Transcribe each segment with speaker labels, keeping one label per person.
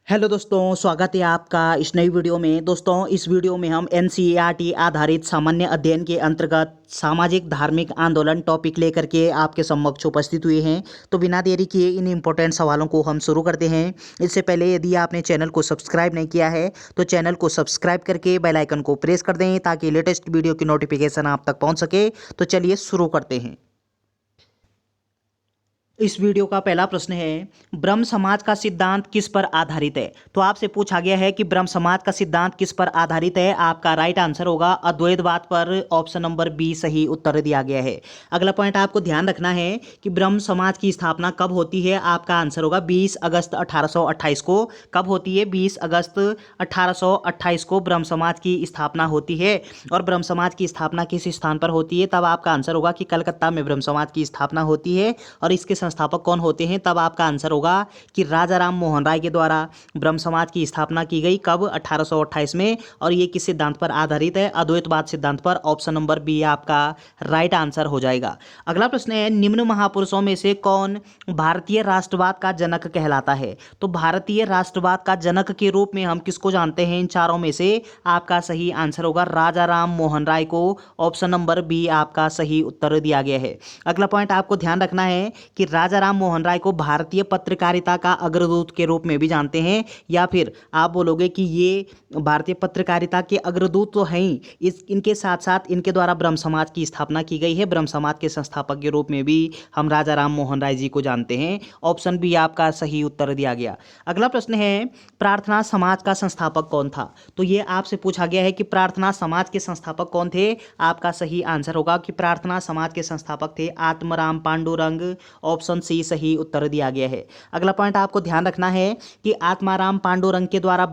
Speaker 1: Hello दोस्तों, स्वागत है आपका इस नई वीडियो में। दोस्तों, इस वीडियो में हम एनसीईआरटी आधारित सामान्य अध्ययन के अंतर्गत सामाजिक धार्मिक आंदोलन टॉपिक लेकर के आपके समक्ष उपस्थित हुए हैं। तो बिना देरी किए इन इम्पोर्टेंट सवालों को हम शुरू करते हैं। इससे पहले यदि आपने चैनल को सब्सक्राइब नहीं किया है तो चैनल को सब्सक्राइब करके बेल आइकन को प्रेस कर दें ताकि लेटेस्ट वीडियो की नोटिफिकेशन आप तक पहुँच सके। तो चलिए शुरू करते हैं। इस वीडियो का पहला प्रश्न है, ब्रह्म समाज का सिद्धांत किस पर आधारित है। तो आपसे पूछा गया है कि ब्रह्म समाज का सिद्धांत किस पर आधारित है। आपका राइट आंसर होगा अद्वैतवाद पर। ऑप्शन नंबर बी सही उत्तर दिया गया है। अगला पॉइंट आपको ध्यान रखना है कि ब्रह्म समाज की स्थापना कब होती है। आपका आंसर होगा 20 अगस्त 1828 को। कब होती है? 20 अगस्त 1828 को ब्रह्म समाज की स्थापना होती है। और ब्रह्म समाज की स्थापना किस स्थान पर होती है? तब आपका आंसर होगा कि कलकत्ता में ब्रह्म समाज की स्थापना होती है। और इसके संस्थापक कौन होते हैं? तब आपका आंसर होगा कि राजा राम मोहन राय के द्वारा ब्रह्म समाज की स्थापना की गई। कब? 1828 में। और ये किस सिद्धांत पर आधारित है? अद्वैतवाद सिद्धांत पर। ऑप्शन नंबर बी आपका राइट आंसर हो जाएगा। अगला प्रश्न है, निम्न महापुरुषों में से कौन भारतीय राष्ट्रवाद का जनक कहलाता है। तो भारतीय राष्ट्रवाद का जनक के रूप में हम किसको जानते हैं? इन चारों में से आपका सही आंसर होगा राजा राम मोहन राय को। ऑप्शन नंबर बी आपका सही उत्तर दिया गया है। अगला पॉइंट आपको ध्यान रखना है कि राजा राम मोहन राय को भारतीय पत्रकारिता का अग्रदूत के रूप में भी जानते हैं। या फिर आप बोलोगे कि ये भारतीय पत्रकारिता के अग्रदूत तो हैं ही, इनके साथ साथ इनके द्वारा ब्रह्म समाज की स्थापना की गई है। ब्रह्म समाज के संस्थापक के रूप में भी हम राजा राम मोहन राय जी को जानते हैं। ऑप्शन बी आपका सही उत्तर दिया गया। अगला प्रश्न है, प्रार्थना समाज का संस्थापक कौन था। तो ये आपसे पूछा गया है कि प्रार्थना समाज के संस्थापक कौन थे। आपका सही आंसर होगा कि प्रार्थना समाज के संस्थापक थे आत्माराम पांडुरंग। ऑप्शन सी सही उत्तर दिया गया है। अगला पॉइंट आपको ध्यान रखना है कि आत्माराम पांडुरंग के द्वारा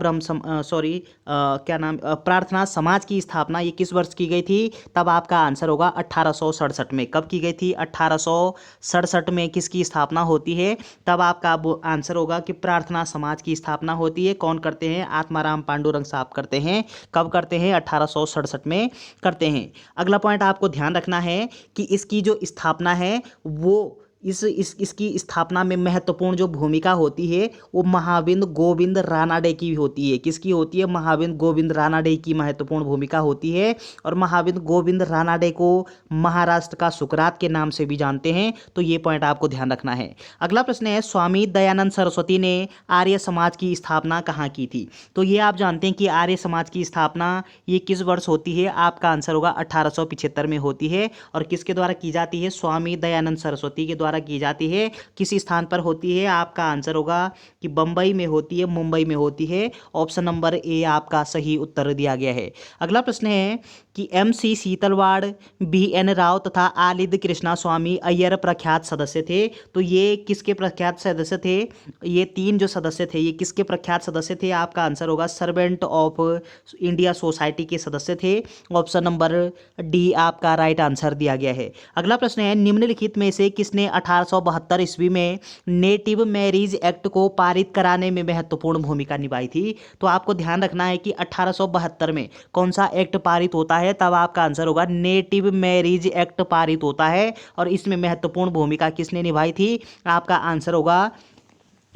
Speaker 1: प्रार्थना समाज की स्थापना ये किस वर्ष की गई थी। तब आपका आंसर होगा 1867 में। कब की गई थी? 1867 में किसकी स्थापना होती है? तब आपका आंसर होगा कि प्रार्थना समाज की स्थापना होती है। कौन करते हैं? आत्माराम पांडुरंग साहब करते हैं। कब करते हैं? 1867 में करते हैं। अगला पॉइंट आपको ध्यान रखना है कि इसकी जो स्थापना है वो इसकी स्थापना में महत्वपूर्ण जो भूमिका होती है वो महाविंद गोविंद रानाडे की होती है। किसकी होती है? महाविंद गोविंद रानाडे की महत्वपूर्ण भूमिका होती है। और महाविंद गोविंद रानाडे को महाराष्ट्र का सुकरात के नाम से भी जानते हैं। तो ये पॉइंट आपको ध्यान रखना है। अगला प्रश्न है, स्वामी दयानंद सरस्वती ने आर्य समाज की स्थापना कहाँ की थी। तो ये आप जानते हैं कि आर्य समाज की स्थापना ये किस वर्ष होती है। आपका आंसर होगा 1875 में होती है। और किसके द्वारा की जाती है? स्वामी दयानंद सरस्वती के द्वारा की जाती है। किसी स्थान पर होती है? आपका आंसर होगा कि बंबई में होती है, मुंबई में होती है। ऑप्शन नंबर ए आपका सही उत्तर दिया गया है। अगला प्रश्न है कि MC सीतलवाड़, BN राव तथा आलिद कृष्णा स्वामी अय्यर प्रख्यात सदस्य थे। तो ये किसके प्रख्यात सदस्य थे? ये तीन जो सदस्य थे ये किसके प्रख्यात सदस्य थे? आपका आंसर होगा सर्वेंट ऑफ इंडिया सोसाइटी के सदस्य थे। ऑप्शन नंबर डी आपका राइट आंसर दिया गया है। अगला प्रश्न है, निम्नलिखित में से किसने 1872 ईस्वी में नेटिव मैरिज एक्ट को पारित कराने में महत्वपूर्ण भूमिका निभाई थी। तो आपको ध्यान रखना है कि 1872 में कौन सा एक्ट पारित होता है। तब आपका आंसर होगा नेटिव मैरिज एक्ट पारित होता है। और इसमें महत्वपूर्ण भूमिका किसने निभाई थी? आपका आंसर होगा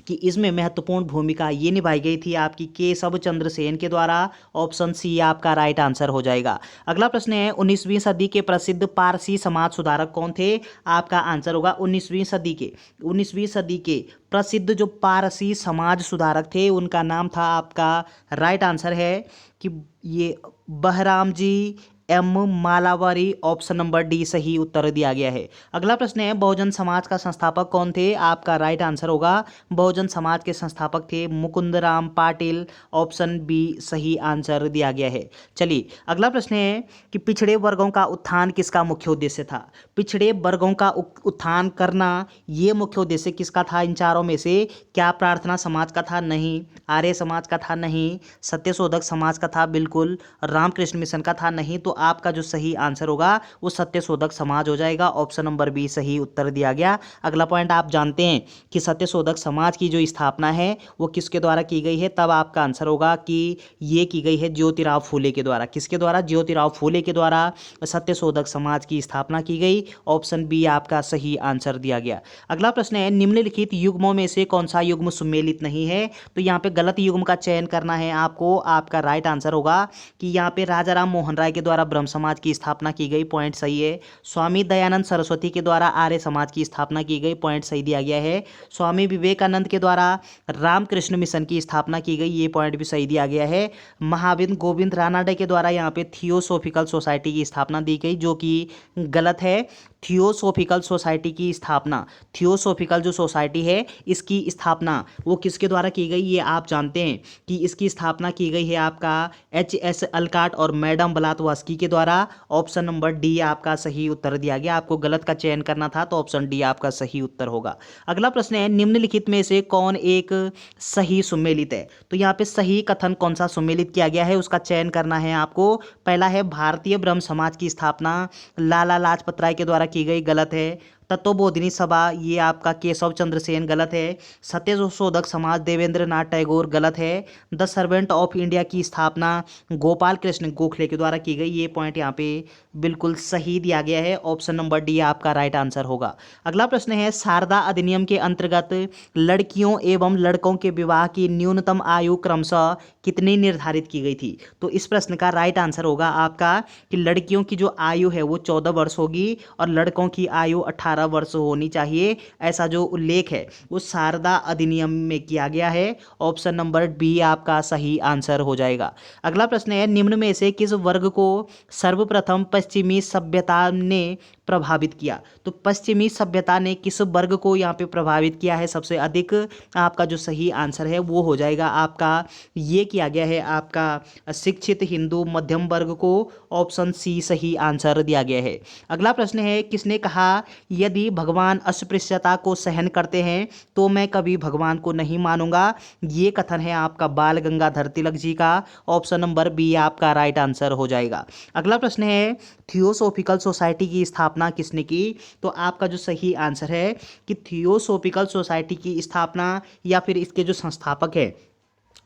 Speaker 1: कि इसमें महत्वपूर्ण भूमिका ये निभाई गई थी आपकी केशव चंद्र सेन के द्वारा। ऑप्शन सी आपका राइट आंसर हो जाएगा। अगला प्रश्न है, 19वीं सदी के प्रसिद्ध पारसी समाज सुधारक कौन थे। आपका आंसर होगा 19वीं सदी के प्रसिद्ध जो पारसी समाज सुधारक थे उनका नाम था, आपका राइट आंसर है कि ये बहराम जी M मालावारी। ऑप्शन नंबर डी सही उत्तर दिया गया है। अगला प्रश्न है, बहुजन समाज का संस्थापक कौन थे। आपका राइट आंसर होगा बहुजन समाज के संस्थापक थे मुकुंदराम पाटिल। ऑप्शन बी सही आंसर दिया गया है। चलिए अगला प्रश्न है कि पिछड़े वर्गों का उत्थान किसका मुख्य उद्देश्य था। पिछड़े वर्गों का उत्थान करना ये मुख्य उद्देश्य किसका था? इन चारों में से क्या प्रार्थना समाज का था? नहीं। आर्य समाज का था? नहीं। सत्यशोधक समाज का था? बिल्कुल। रामकृष्ण मिशन का था? नहीं। तो आपका जो सही आंसर होगा वो सत्यशोधक समाज हो जाएगा। ऑप्शन नंबर बी सही उत्तर दिया गया। अगला पॉइंट आप जानते हैं कि सत्यशोधक समाज की जो स्थापना है वो किसके द्वारा की गई है, तब आपका आंसर होगा कि ये की गई है ज्योतिराव फूले के द्वारा। किसके द्वारा? ज्योतिराव फूले के द्वारा सत्यशोधक समाज की स्थापना की गई। ऑप्शन बी आपका सही आंसर दिया गया। अगला प्रश्न है निम्नलिखित युग्मों में से कौन सा युग्म सुमेलित नहीं है? तो यहाँ पे गलत युग्म का चयन करना है आपको। आपका राइट आंसर होगा कि यहाँ पे राजा राम मोहन राय के द्वारा ब्रह्म समाज की स्थापना की गई, पॉइंट सही है। स्वामी दयानंद सरस्वती के द्वारा आर्य समाज की स्थापना की गई, पॉइंट सही दिया गया है। स्वामी विवेकानंद के द्वारा रामकृष्ण मिशन की स्थापना की गई, ये पॉइंट भी सही दिया गया है। महाविंद गोविंद रानाडे के द्वारा यहाँ पे थियोसोफिकल सोसाइटी की स्थापना दी गई, जो कि गलत है। थियोसोफिकल सोसाइटी की स्थापना, थियोसोफिकल जो सोसाइटी है इसकी स्थापना वो किसके द्वारा की गई, ये आप जानते हैं कि इसकी स्थापना की गई है आपका H.S. अलकाट और मैडम ब्लातवास्की के द्वारा। ऑप्शन नंबर डी आपका सही उत्तर दिया गया। आपको गलत का चयन करना था तो ऑप्शन डी आपका सही उत्तर होगा। अगला प्रश्न है निम्नलिखित में से कौन एक सही सुमेलित है? तो यहाँ पे सही कथन कौन सा सुमेलित किया गया है उसका चयन करना है आपको। पहला है भारतीय ब्रह्म समाज की स्थापना लाला लाजपत राय के द्वारा की गई, गलत है। तत्वबोधिनी सभा, ये आपका केशव चंद्र सेन, गलत है। सत्यशोधक समाज देवेंद्र नाथ टैगोर, गलत है। द सर्वेंट ऑफ इंडिया की स्थापना गोपाल कृष्ण गोखले के द्वारा की गई, ये पॉइंट यहाँ पे बिल्कुल सही दिया गया है। ऑप्शन नंबर डी आपका राइट आंसर होगा। अगला प्रश्न है शारदा अधिनियम के अंतर्गत लड़कियों एवं लड़कों के विवाह की न्यूनतम आयु क्रमशः कितनी निर्धारित की गई थी? तो इस प्रश्न का राइट आंसर होगा आपका कि लड़कियों की जो आयु है वो 14 वर्ष होगी और लड़कों की आयु 18 वर्ष होनी चाहिए। ऐसा जो उल्लेख है वो शारदा अधिनियम में किया गया है। ऑप्शन नंबर बी आपका सही आंसर हो जाएगा। अगला प्रश्न है निम्न में से किस वर्ग को सर्वप्रथम पश्चिमी सभ्यता ने प्रभावित किया? तो पश्चिमी सभ्यता ने किस वर्ग को यहाँ पे प्रभावित किया है सबसे अधिक? आपका जो सही आंसर है वो हो जाएगा आपका, ये किया गया है आपका शिक्षित हिंदू मध्यम वर्ग को। ऑप्शन सी सही आंसर दिया गया है। अगला प्रश्न है किसने कहा यदि भगवान अस्पृश्यता को सहन करते हैं तो मैं कभी भगवान को नहीं मानूंगा? ये कथन है आपका बाल गंगाधर तिलक जी का। ऑप्शन नंबर बी आपका राइट आंसर हो जाएगा। अगला प्रश्न है थियोसोफिकल सोसाइटी की स्थापना किसने की? तो आपका जो सही आंसर है कि थियोसोफिकल सोसाइटी की स्थापना या फिर इसके जो संस्थापक है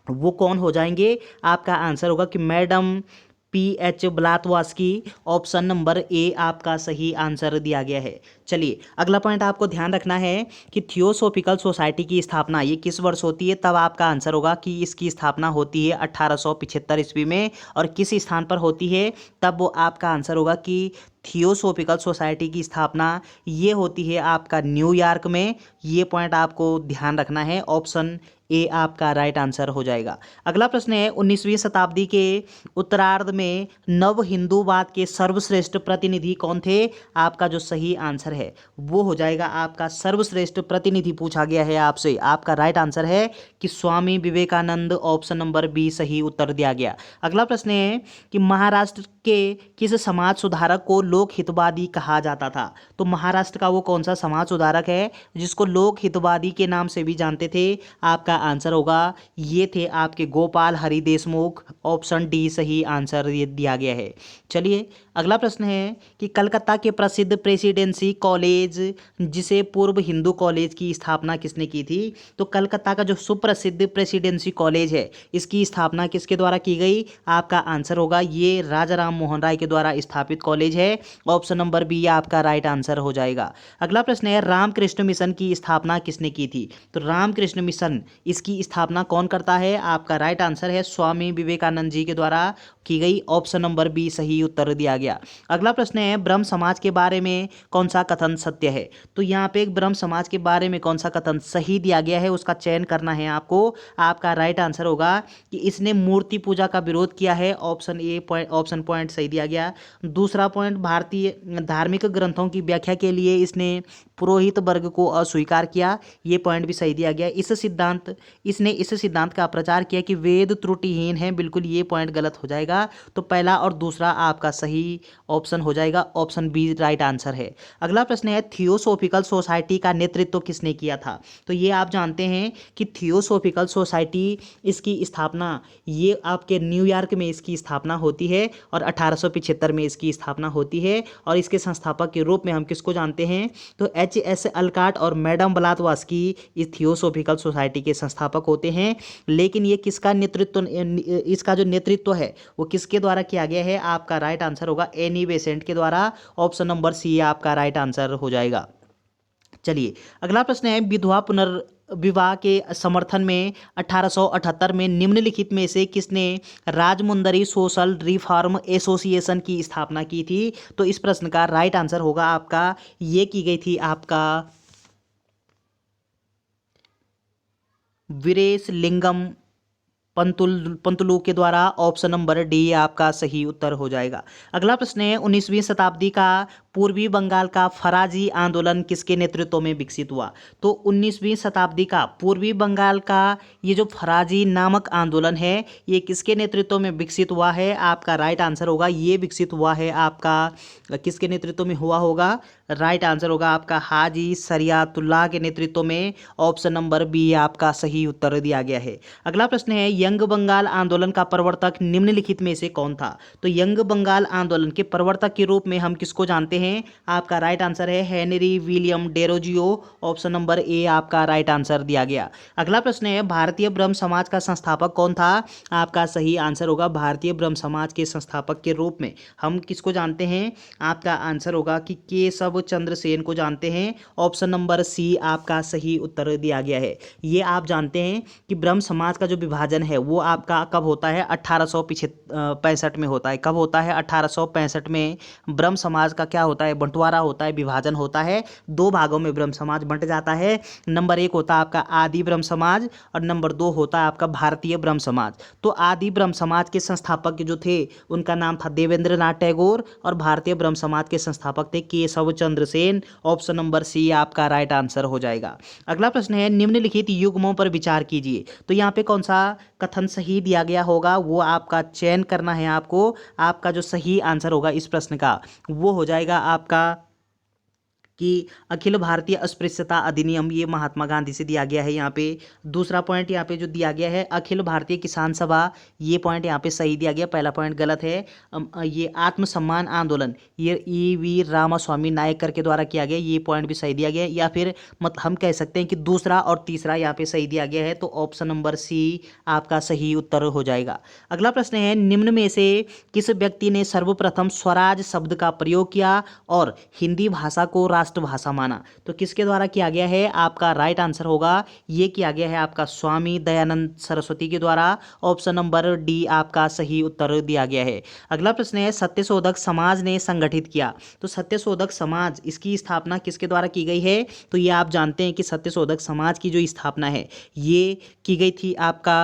Speaker 1: वो कौन हो जाएंगे? आपका आंसर होगा कि madam P.H. Blavatsky. Option number A आपका सही आंसर दिया गया है। चलिए अगला पॉइंट आपको ध्यान रखना है कि थियोसोफिकल सोसाइटी की स्थापना ये किस वर्ष होती है, तब आपका आंसर होगा कि इसकी स्थापना होती है 1875 ईस्वी में। और किस स्थान पर होती है, तब वो आपका आंसर होगा कि थियोसोफिकल सोसाइटी की स्थापना ये होती है आपका न्यूयॉर्क में। ये पॉइंट आपको ध्यान रखना है। ऑप्शन ए आपका राइट आंसर हो जाएगा। अगला प्रश्न है 19वीं शताब्दी के उत्तरार्ध में नव हिंदूवाद के सर्वश्रेष्ठ प्रतिनिधि कौन थे? आपका जो सही आंसर है वो हो जाएगा आपका सर्वश्रेष्ठ प्रतिनिधि पूछा गया है आपसे। आपका राइट आंसर है कि Swami Vivekananda. Option number B सही उत्तर दिया गया। अगला प्रश्न है कि महाराष्ट्र के किस समाज सुधारक को लोक हितवादी कहा जाता था? तो महाराष्ट्र का वो कौन सा समाज सुधारक है जिसको लोक हितवादी के नाम से भी जानते थे? आपका आंसर होगा ये थे आपके गोपाल हरि देशमुख। ऑप्शन डी सही आंसर दिया गया है। चलिए अगला प्रश्न है कि कलकत्ता के प्रसिद्ध प्रेसिडेंसी कॉलेज जिसे पूर्व हिंदू कॉलेज की स्थापना किसने की थी? तो कलकत्ता का जो सुप्रसिद्ध प्रेसिडेंसी कॉलेज है इसकी स्थापना किसके द्वारा की गई? आपका आंसर होगा ये राजा राम मोहन राय के द्वारा स्थापित कॉलेज है। ऑप्शन नंबर बी आपका राइट आंसर हो जाएगा। अगला प्रश्न है रामकृष्ण मिशन की स्थापना किसने की थी? तो रामकृष्ण मिशन इसकी स्थापना कौन करता है? आपका राइट आंसर है स्वामी विवेकानंद जी के द्वारा की गई। ऑप्शन नंबर बी सही उत्तर दिया गया। अगला प्रश्न है ब्रह्म समाज के बारे में कौन सा कथन सत्य है? तो यहाँ पे एक ब्रह्म समाज के बारे में कौन सा कथन सही दिया गया है उसका चयन करना है आपको। आपका राइट आंसर होगा कि इसने मूर्ति पूजा का विरोध किया है। ऑप्शन ए ऑप्शन पॉइंट सही दिया गया। दूसरा पॉइंट भारतीय धार्मिक ग्रंथों की व्याख्या के लिए इसने पुरोहित वर्ग को अस्वीकार किया, ये पॉइंट भी सही दिया गया। इसने इस सिद्धांत का प्रचार किया कि वेद त्रुटिहीन है, बिल्कुल ये पॉइंट गलत हो जाएगा। जाएगा। तो पहला और दूसरा आपका सही ऑप्शन हो जाएगा, ऑप्शन बी राइट आंसर है। अगला प्रश्न है थियोसॉफिकल सोसाइटी का नेतृत्व किसने किया था? तो ये आप जानते हैं कि थियोसॉफिकल सोसाइटी, इसकी स्थापना ये आपके न्यूयॉर्क में इसकी स्थापना होती है और 1875 में इसकी स्थापना होती है। और इसके संस्थापक के रूप में हम किसको जानते हैं? तो एच.एस. अलकाट और मैडम ब्लावात्स्की इस थियोसॉफिकल सोसाइटी के संस्थापक होते हैं। लेकिन ये किसका नेतृत्व, इसका जो नेतृत्व है वो किसके द्वारा किया गया है? आपका राइट आंसर होगा एनी बेसेंट के द्वारा, ऑप्शन नंबर सी आपका राइट आंसर हो जाएगा। चलिए अगला प्रश्न है विधवा पुनर्विवाह के समर्थन में 1878 में निम्नलिखित में से किसने राजमुंदरी सोशल रिफॉर्म एसोसिएशन की स्थापना की थी? तो इस प्रश्न का राइट आंसर होगा आपका, ये की गई थी आपका वीरेशलिंगम पंतुलू के द्वारा, ऑप्शन नंबर डी आपका सही उत्तर हो जाएगा। अगला प्रश्न है 19वीं शताब्दी का पूर्वी बंगाल का फराजी आंदोलन किसके नेतृत्व में विकसित हुआ? तो 19वीं शताब्दी का पूर्वी बंगाल का ये जो फराजी नामक आंदोलन है ये किसके नेतृत्व में विकसित हुआ है? आपका राइट आंसर होगा, ये विकसित हुआ है आपका किसके नेतृत्व में हुआ होगा? राइट आंसर होगा आपका हाजी शरियतुल्लाह के नेतृत्व में, ऑप्शन नंबर बी आपका सही उत्तर दिया गया है। अगला प्रश्न है यंग बंगाल आंदोलन का प्रवर्तक निम्नलिखित में से कौन था? तो यंग बंगाल आंदोलन के प्रवर्तक के रूप में हम किसको जानते हैं? आपका राइट आंसर है Henry William Derozio, option number A आपका राइट आंसर दिया गया। अगला प्रश्न है भारतीय ब्रह्म समाज का संस्थापक कौन था? आपका सही आंसर होगा भारतीय ब्रह्म समाज के संस्थापक के रूप में हम किसको जानते हैं? आपका आंसर होगा कि केशव चंद्र सेन को जानते हैं, ऑप्शन नंबर सी आपका सही उत्तर दिया गया है। ये आप जानते हैं कि ब्रह्म समाज का जो विभाजन है वो आपका कब होता है? 1865 में होता है। कब होता है? 1865 में ब्रह्म समाज का क्या होता है? बंटवारा होता है, विभाजन होता है, दो भागों में ब्रह्म समाज बंट जाता है। नंबर 1 होता है आपका आदि ब्रह्म समाज और नंबर 2 होता है आपका भारतीय ब्रह्म समाज। तो आदि ब्रह्म समाज के संस्थापक जो थे उनका नाम था देवेंद्र नाथ टैगोर और भारतीय ब्रह्म समाज के संस्थापक थे Keshav Chandra Sen, option number C आपका राइट आंसर हो जाएगा। अगला प्रश्न है निम्नलिखित युग्मों पर विचार कीजिए। तो यहाँ पे कौन सा कथन सही दिया गया होगा वो आपका चयन करना है आपको। आपका जो सही आंसर होगा इस प्रश्न का वो हो जाएगा आपका कि अखिल भारतीय अस्पृश्यता अधिनियम, ये महात्मा गांधी से दिया गया है। यहाँ पे दूसरा पॉइंट यहाँ पे जो दिया गया है अखिल भारतीय किसान सभा, ये पॉइंट यहाँ पे सही दिया गया, पहला पॉइंट गलत है। ये आत्मसम्मान आंदोलन ये E.V. रामास्वामी नायकर के द्वारा किया गया, ये पॉइंट भी सही दिया गया है। या फिर हम कह सकते हैं कि दूसरा और तीसरा यहाँ पे सही दिया गया है, तो ऑप्शन नंबर सी आपका सही उत्तर हो जाएगा। अगला प्रश्न है निम्न में से किस व्यक्ति ने सर्वप्रथम स्वराज शब्द का प्रयोग किया और हिंदी भाषा को राष्ट्रभाषा माना? तो किसके द्वारा किया गया है? आपका राइट आंसर होगा ये किया गया है आपका स्वामी दयानंद सरस्वती के द्वारा, ऑप्शन नंबर डी आपका सही उत्तर दिया गया है। अगला प्रश्न है सत्यशोधक समाज ने संगठित किया। तो सत्यशोधक समाज इसकी स्थापना किसके द्वारा की गई है? तो ये आप जानते हैं कि सत्यशोधक समाज की जो स्थापना है ये की गई थी आपका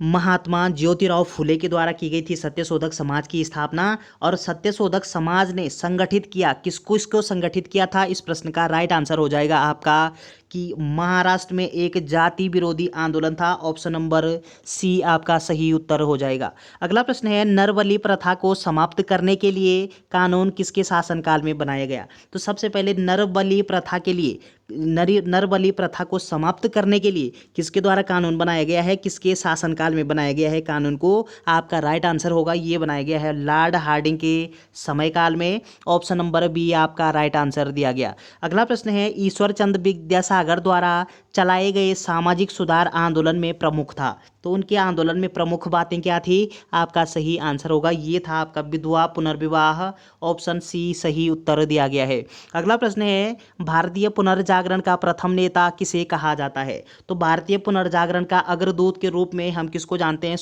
Speaker 1: महात्मा ज्योतिराव फुले के द्वारा की गई थी सत्यशोधक समाज की स्थापना। और सत्यशोधक समाज ने संगठित किया किसको संगठित किया था? इस प्रश्न का राइट आंसर हो जाएगा आपका कि महाराष्ट्र में एक जाति विरोधी आंदोलन था, ऑप्शन नंबर सी आपका सही उत्तर हो जाएगा। अगला प्रश्न है नरबलि प्रथा को समाप्त करने के लिए कानून किसके शासनकाल में बनाया गया? तो सबसे पहले नरबलि प्रथा के लिए नरबलि प्रथा को समाप्त करने के लिए किसके द्वारा कानून बनाया गया है? किसके शासनकाल में बनाया गया है कानून को? आपका राइट आंसर होगा ये बनाया गया है लॉर्ड हार्डिंग के समयकाल में, ऑप्शन नंबर बी आपका राइट आंसर दिया गया। अगला प्रश्न है ईश्वर चंद्र विद्यासागर द्वारा चलाए गए सामाजिक सुधार आंदोलन में प्रमुख था। तो उनके आंदोलन में प्रमुख बातें क्या थी? आपका सही आंसर होगा ये था आपका विधवा पुनर्विवाह, ऑप्शन सी सही उत्तर दिया गया है। अगला प्रश्न है भारतीय पुनर्जागरण का प्रथम नेता किसे कहा जाता है? तो भारतीय पुनर्जागरण का अग्रदूत के रूप में हम किसको जानते हैं?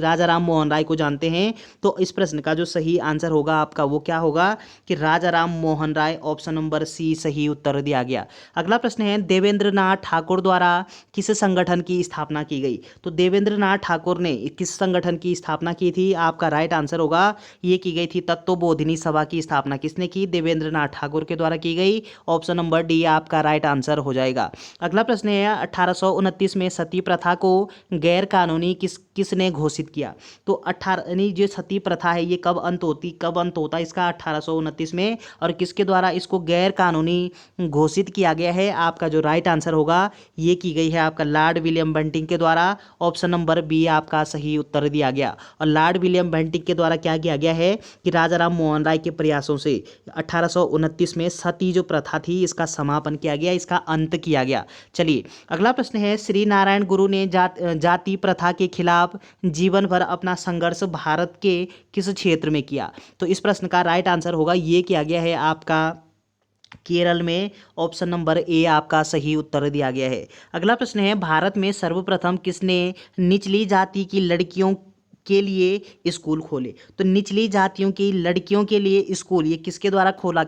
Speaker 1: राजा राम मोहन राय को जानते हैं। तो इस प्रश्न का जो सही आंसर होगा आपका वो क्या होगा कि राजा Ram Mohan Roy, option number C सही उत्तर दिया गया। अगला प्रश्न है देवेंद्र नाथ ठाकुर द्वारा किस संगठन की स्थापना की गई? तो देवेंद्र नाथ ठाकुर ने किस संगठन की स्थापना की थी? आपका राइट आंसर होगा ये की गई थी तत्वबोधिनी सभा की स्थापना किसने की? देवेंद्र नाथ ठाकुर के द्वारा की गई। ऑप्शन नंबर डी आपका राइट आंसर हो जाएगा। अगला प्रश्न है 1829 में सती प्रथा को गैर कानूनी किसने घोषित किया? तो 18 यानी जो सती प्रथा है ये कब अंत होता है इसका? 1829 में। और किसके द्वारा इसको गैर कानूनी घोषित किया गया है? आपका जो राइट आंसर होगा ये की गई है आपका लॉर्ड विलियम बेंटिंक के द्वारा। ऑप्शन नंबर बी आपका सही उत्तर दिया गया। और लॉर्ड विलियम बेंटिंक के द्वारा क्या किया गया है कि राजा राम मोहन राय के प्रयासों से 1829 में सती जो प्रथा थी इसका समापन किया गया, इसका अंत किया गया। चलिए अगला प्रश्न है श्री नारायण गुरु ने जाति प्रथा के खिलाफ जीवन भर अपना संघर्ष भारत के किस क्षेत्र में किया? तो इस प्रश्न का राइट आंसर होगा ये किया गया है आपका केरल में। ऑप्शन नंबर ए आपका सही उत्तर दिया गया है। अगला प्रश्न है भारत में सर्वप्रथम किसने निचली जाति की लड़कियों के लिए स्कूल खोले? तो निचली जातियों की लड़कियों के लिए स्कूल ये किसके द्वारा खोला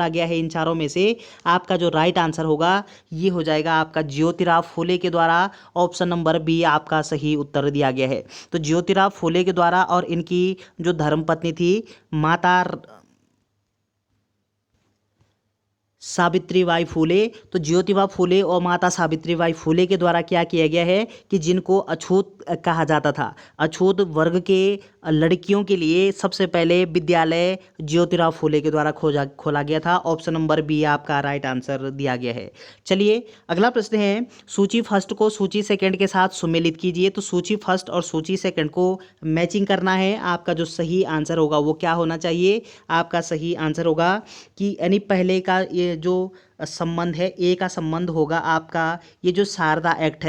Speaker 1: गया है? इन चारों में से आपका जो राइट आंसर होगा ये हो जाएगा आपका ज्योतिराव फुले के द्वारा। ऑप्शन नंबर बी आपका सही उत्तर दिया गया है। तो ज्योतिराव फुले के द्वारा और इनकी जो धर्मपत्नी थी माता सावित्रीबाई फूले, तो ज्योतिबा फूले और माता सावित्रीबाई फूले के द्वारा क्या किया गया है कि जिनको अछूत कहा जाता था, अछूत वर्ग के लड़कियों के लिए सबसे पहले विद्यालय ज्योतिराव फूले के द्वारा खोला गया था। ऑप्शन नंबर बी आपका राइट आंसर दिया गया है। चलिए अगला प्रश्न है सूची फर्स्ट को सूची सेकंड के साथ सुमेलित कीजिए। तो सूची फर्स्ट और सूची सेकंड को मैचिंग करना है। आपका जो सही आंसर होगा वो क्या होना चाहिए? आपका सही आंसर होगा कि यानी पहले का ये जो संबंध है ए का संबंध होगा आपका ये जो शारदा एक्ट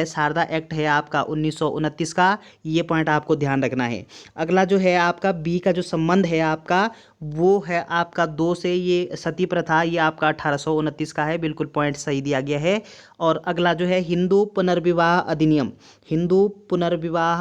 Speaker 1: है आपका 1929 का, ये पॉइंट आपको ध्यान रखना है। अगला जो है आपका बी का जो संबंध है आपका वो है आपका 2 से, ये सती प्रथा ये आपका 1829 का है, बिल्कुल पॉइंट सही दिया गया है। और अगला जो है हिंदू पुनर्विवाह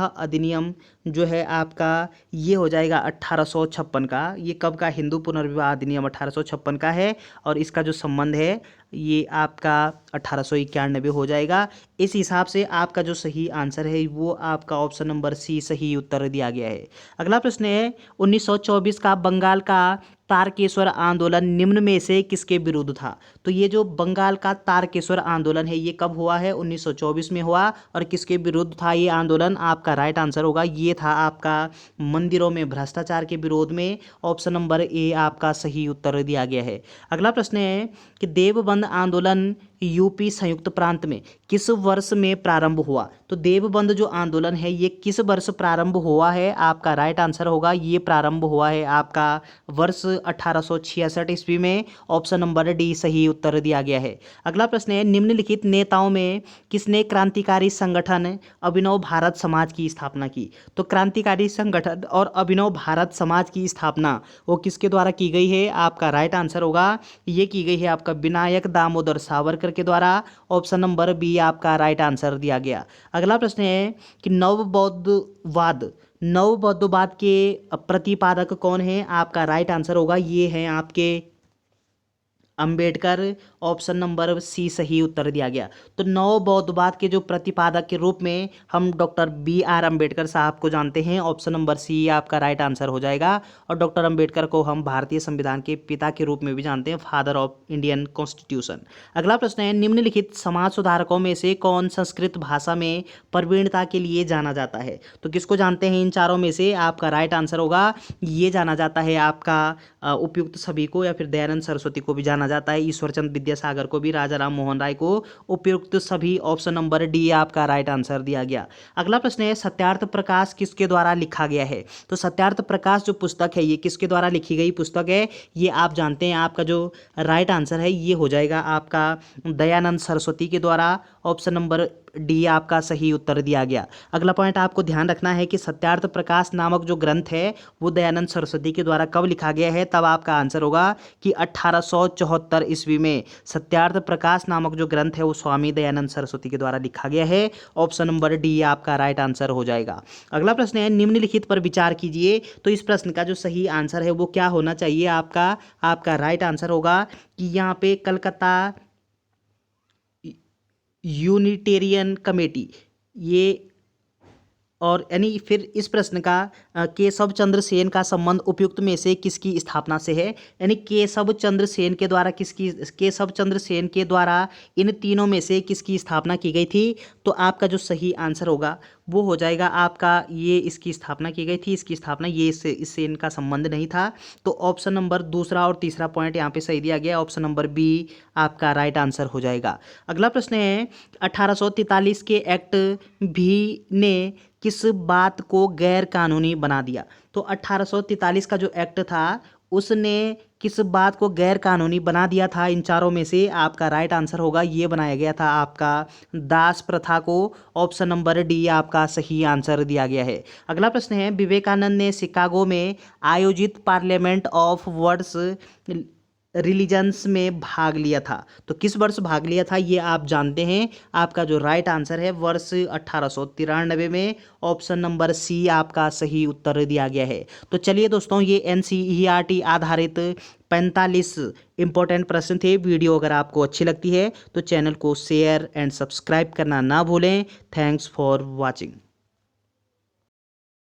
Speaker 1: अधिनियम जो है आपका ये हो जाएगा 1856 का। ये कब का? हिंदू पुनर्विवाह अधिनियम 1856 का है। और इसका जो संबंध है ये आपका 1891 हो जाएगा। इस हिसाब से आपका जो सही आंसर है वो आपका ऑप्शन नंबर सी सही उत्तर दिया गया है। अगला प्रश्न है 1924 का बंगाल का तारकेश्वर आंदोलन निम्न में से किसके विरुद्ध था? तो ये जो बंगाल का तारकेश्वर आंदोलन है ये कब हुआ है? 1924 में हुआ। और किसके विरुद्ध था ये आंदोलन? आपका राइट आंसर होगा ये था आपका मंदिरों में भ्रष्टाचार के विरोध में। ऑप्शन नंबर ए आपका सही उत्तर दिया गया है। अगला प्रश्न है कि देवबंद आंदोलन यूपी संयुक्त प्रांत में किस वर्ष में प्रारंभ हुआ? तो देवबंद जो आंदोलन है ये किस वर्ष प्रारंभ हुआ है? आपका राइट आंसर होगा ये प्रारंभ हुआ है आपका वर्ष 1866 ईस्वी में। ऑप्शन नंबर डी सही उत्तर दिया गया है। अगला प्रश्न है निम्नलिखित नेताओं में किसने क्रांतिकारी संगठन अभिनव भारत समाज की स्थापना की? तो क्रांतिकारी संगठन और अभिनव भारत समाज की स्थापना वो किसके द्वारा की गई है? आपका राइट आंसर होगा ये की गई है आपका विनायक दामोदर सावरकर के द्वारा। ऑप्शन नंबर बी आपका राइट आंसर दिया गया। अगला प्रश्न है कि नवबौद्धवाद के प्रतिपादक कौन है? आपका राइट आंसर होगा ये है आपके अंबेडकर। ऑप्शन नंबर सी सही उत्तर दिया गया। तो नव बौद्धवाद के जो प्रतिपादक के रूप में हम डॉक्टर BR अम्बेडकर साहब को जानते हैं। ऑप्शन नंबर सी आपका राइट आंसर हो जाएगा। और डॉक्टर अम्बेडकर को हम भारतीय संविधान के पिता के रूप में भी जानते हैं, फादर ऑफ इंडियन कॉन्स्टिट्यूशन। अगला प्रश्न है निम्नलिखित समाज सुधारकों में से कौन संस्कृत भाषा में प्रवीणता के लिए जाना जाता है? तो किसको जानते हैं इन चारों में से? आपका राइट आंसर होगा ये जाना जाता है आपका उपयुक्त सभी को, या फिर दयानंद सरस्वती को भी जाना जाता है, ईश्वरचंद विद्यासागर को भी, राजा राम मोहन राय को, उपयुक्त सभी। ऑप्शन नंबर डी आपका राइट आंसर दिया गया। अगला प्रश्न है सत्यार्थ प्रकाश किसके द्वारा लिखा गया है? तो सत्यार्थ प्रकाश जो पुस्तक है ये किसके द्वारा लिखी गई पुस्तक है? ये आप जानते हैं। आपका जो राइट आंसर है ये हो जाएगा आपका दयानंद सरस्वती के द्वारा। ऑप्शन नंबर डी आपका सही उत्तर दिया गया। अगला पॉइंट आपको ध्यान रखना है कि सत्यार्थ प्रकाश नामक जो ग्रंथ है वो दयानंद सरस्वती के द्वारा कब लिखा गया है? तब आपका आंसर होगा कि 1874 ईस्वी में सत्यार्थ प्रकाश नामक जो ग्रंथ है वो स्वामी दयानंद सरस्वती के द्वारा लिखा गया है। ऑप्शन नंबर डी आपका राइट आंसर हो जाएगा। अगला प्रश्न है निम्नलिखित पर विचार कीजिए। तो इस प्रश्न का जो सही आंसर है वो क्या होना चाहिए? आपका राइट आंसर होगा कि यहाँ पे कलकत्ता यूनिटेरियन कमेटी ये और यानी फिर इस प्रश्न का केशव चंद्र सेन का संबंध उपयुक्त में से किसकी स्थापना से है। यानी केशव चंद्र सेन के द्वारा केशव चंद्र सेन के द्वारा इन तीनों में से किसकी स्थापना की गई थी। तो आपका जो सही आंसर होगा वो हो जाएगा आपका ये, इसकी स्थापना की गई थी, इसकी स्थापना ये इससे इनका संबंध नहीं था। तो ऑप्शन नंबर दूसरा और तीसरा पॉइंट यहाँ पे सही दिया गया, ऑप्शन नंबर बी आपका राइट आंसर हो जाएगा। अगला प्रश्न है 1843 के एक्ट भी ने किस बात को गैर कानूनी बना दिया। तो 1843 का जो एक्ट था उसने किस बात को गैर कानूनी बना दिया था। इन चारों में से आपका राइट आंसर होगा ये बनाया गया था आपका दास प्रथा को। ऑप्शन नंबर डी आपका सही आंसर दिया गया है। अगला प्रश्न है विवेकानंद ने शिकागो में आयोजित पार्लियामेंट ऑफ वर्ड्स रिलीजन्स में भाग लिया था। तो किस वर्ष भाग लिया था ये आप जानते हैं। आपका जो राइट आंसर है वर्ष 1893 में, ऑप्शन नंबर सी आपका सही उत्तर दिया गया है। तो चलिए दोस्तों, ये NCERT आधारित 45 इंपॉर्टेंट प्रश्न थे। वीडियो अगर आपको अच्छी लगती है तो चैनल को शेयर एंड सब्सक्राइब करना ना भूलें। Thanks for watching.